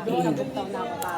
Doon ang bugtaw na ako ka.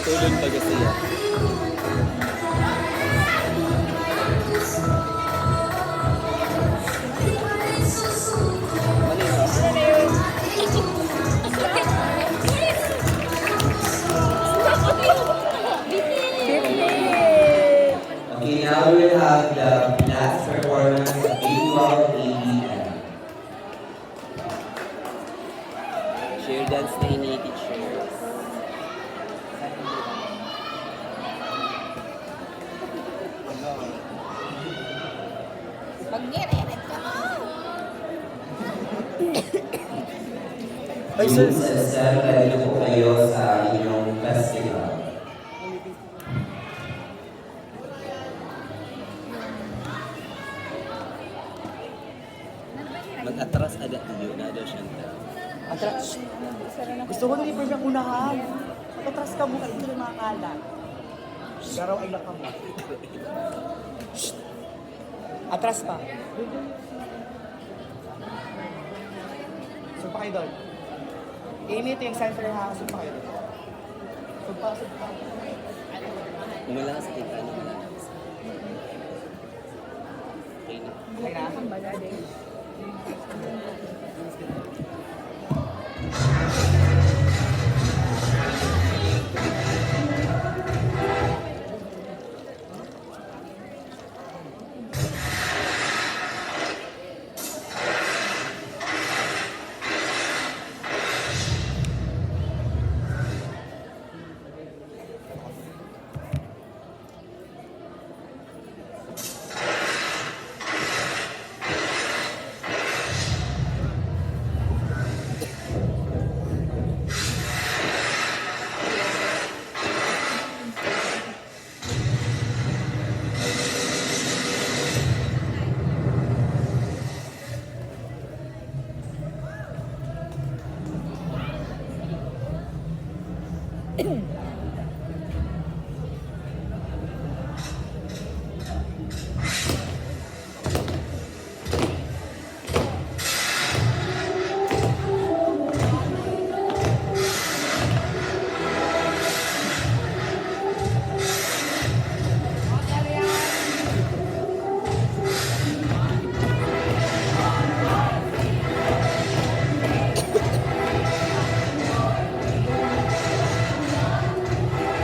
Tulog pa kasi yan. Okay, now we will have the last performance of Visual ABM. Share dance na ini-teachers. Pag-ngirit ka mo! Ay, sir, ready na po kayo sa inyong festival. Mag-atras ada yun na daw siyang Atras. Gusto ko na i-prove yung unahan. Atras ka mo, hindi na makakalat. Garaw ay lakam mo. Atras pa. Sumpa kayo doon. Amy, ito yung center ha. Sumpa kayo doon. Sumpa. Kung wala ka sa kita, ano wala ka sa okay na. Okay na?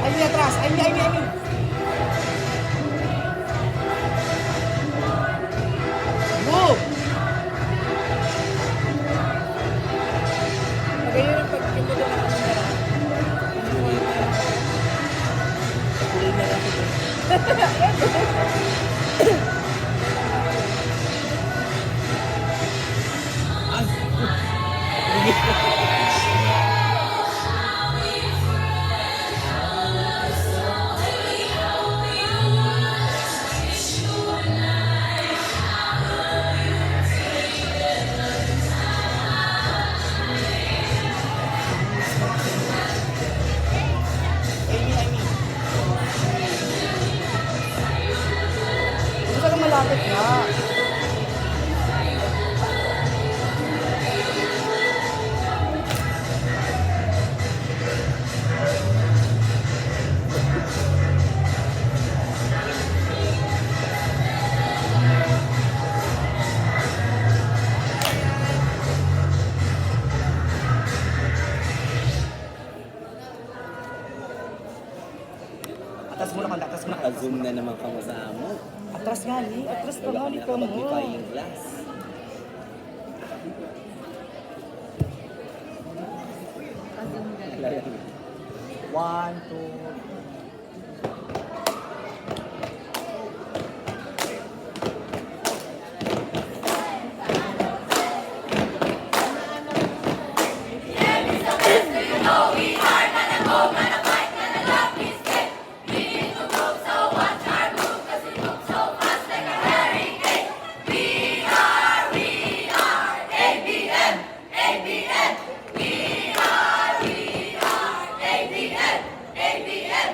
Amy, atras! Amy! Move! Magayon yung pag-pinto doon ako ng gara. Kulay na lang ito. Amy. Gusto ka malapit na. Atas muna. Zoom na naman kamo sa amo. Atras Atras nga ni. Atras pa nga ni ka mo. Nakapag-defying glass. One, two. ABM,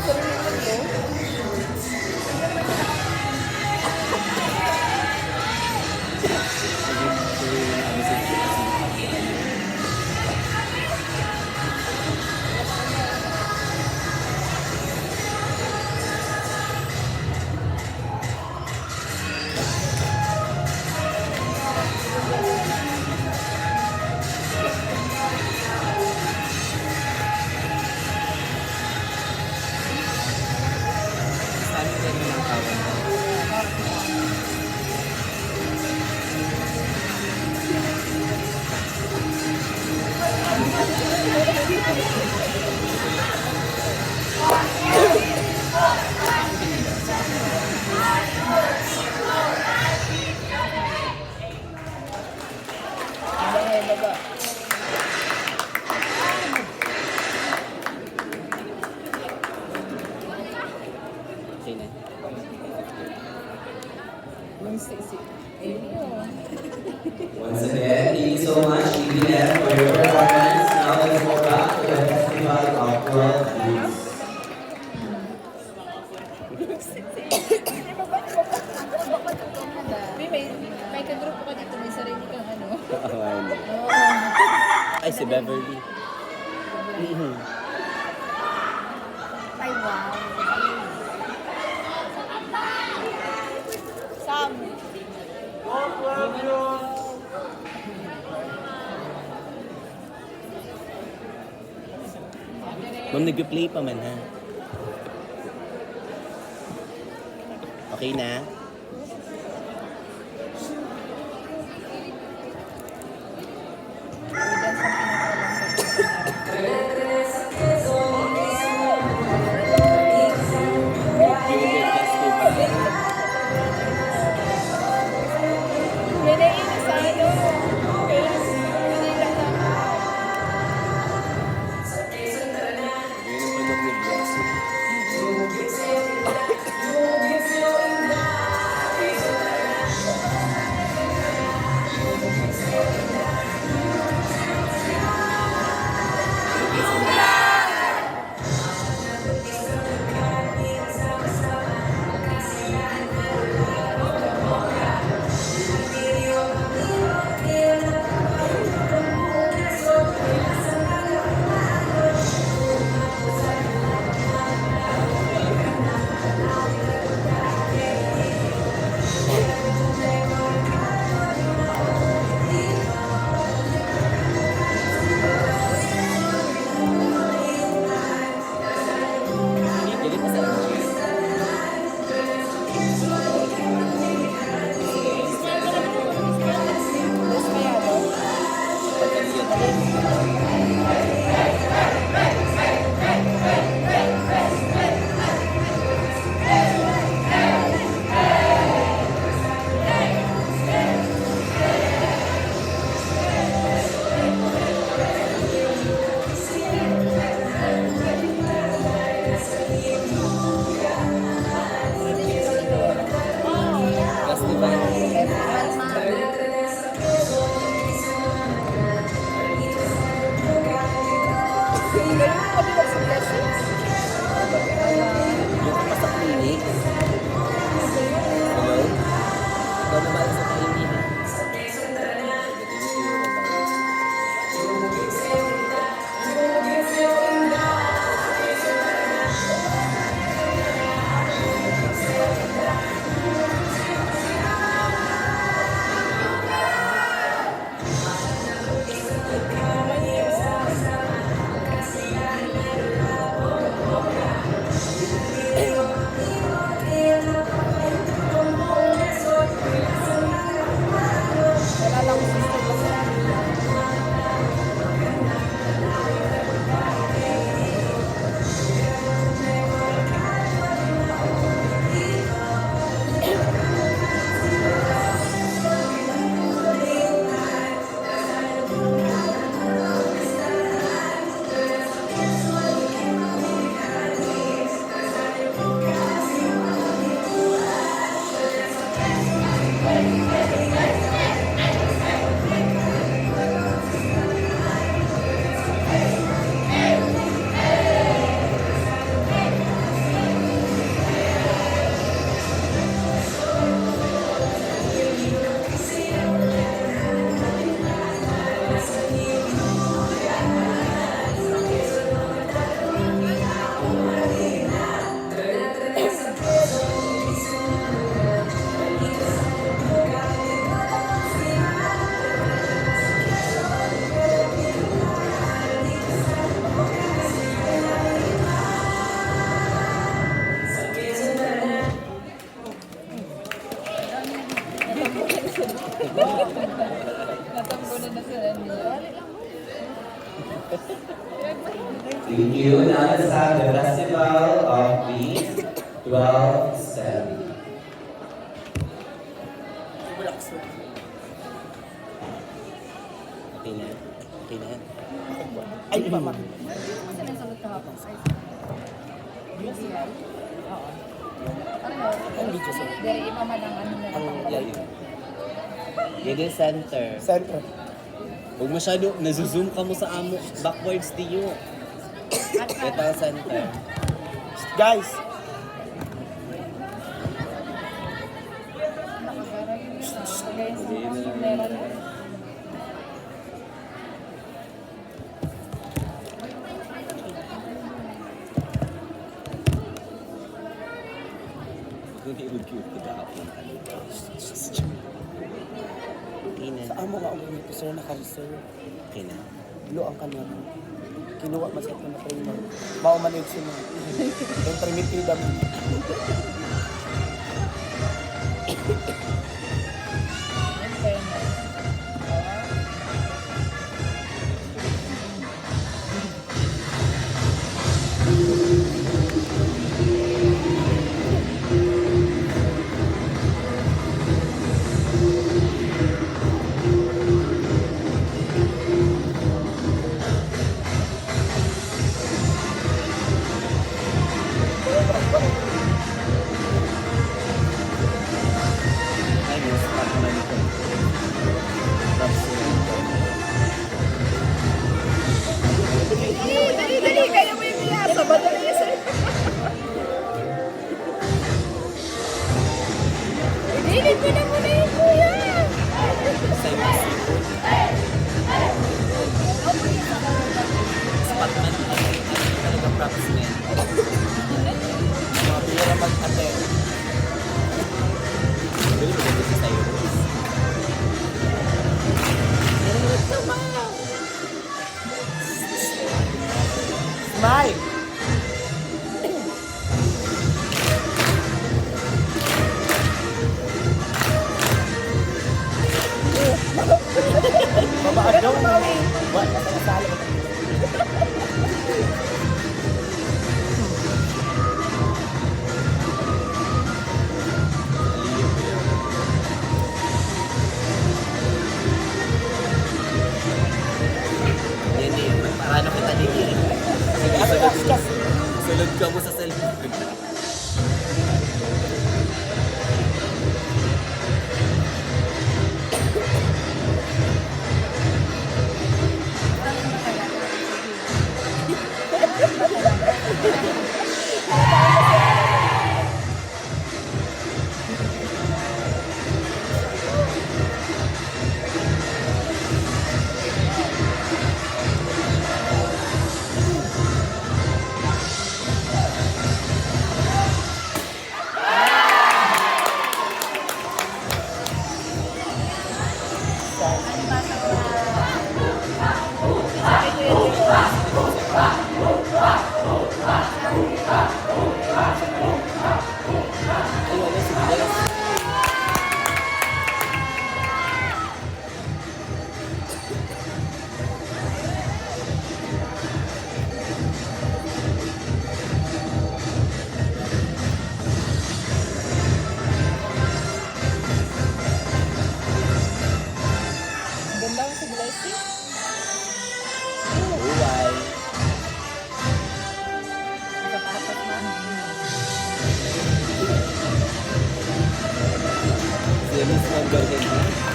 Sabi ko yung mga kawan. Okay na. Once again, thank you so much, EBS, for your performance. Now let's go back to the Festival of World News. May ka-group ka dito, may sarili kang ano. Kawan. Oo. Ay, si Beverly. Ay, wow. Sam. Ma'am, nag-play pa man ha. Okay na? May naiinis sa ano. Hindi lang na. Yun ang pagod ni Bless. Dili pa sa cheers. Mas kaya daw. Festival. Yung pa sa clinic. Hello? Ikaw naman sa clinic ha. Natambunan na sa ano. Thank you. Now let's have the Festival of Bees 12 step. Okay na. Okay na. Ay, di ba, ma? Kasi nasagot kahapon. BCI? Oo. Ano? Ang video sir. Dari iba man ang ano na Ang natanggal. layo. Yun center. Center. Huwag masyado, nazoom ka mo sa amo. Backwards tiyo. Ito ang center. Guys, Nakagara yun. Kagaya sa meron. Kung i-cute ka kahapon. Okay na. sa amo nga ang ulit sir naka-reserve. Okay na. Lo ang kanya. Kinuha man sa ito na trainer. Mauman yun sila. Intermittent dami. In fairness. Ay, mas pag-man ko. Dali, dali. Kaya mo yung binasa. Madali yan sir. Dili ko na muna yun, kuya. Pag-man ko. Talagang props na yan. Mga bira mag-attend. Dali mo ganda sa sayo. Smile! Babaan daw. Wala, nasali ko. Yan eh. Paano kita dikirin? Kasi kas. Sulod ka mo sa cellphone. Ganda mo sa blessing. Buhay. Nakapapat na. Serious number din.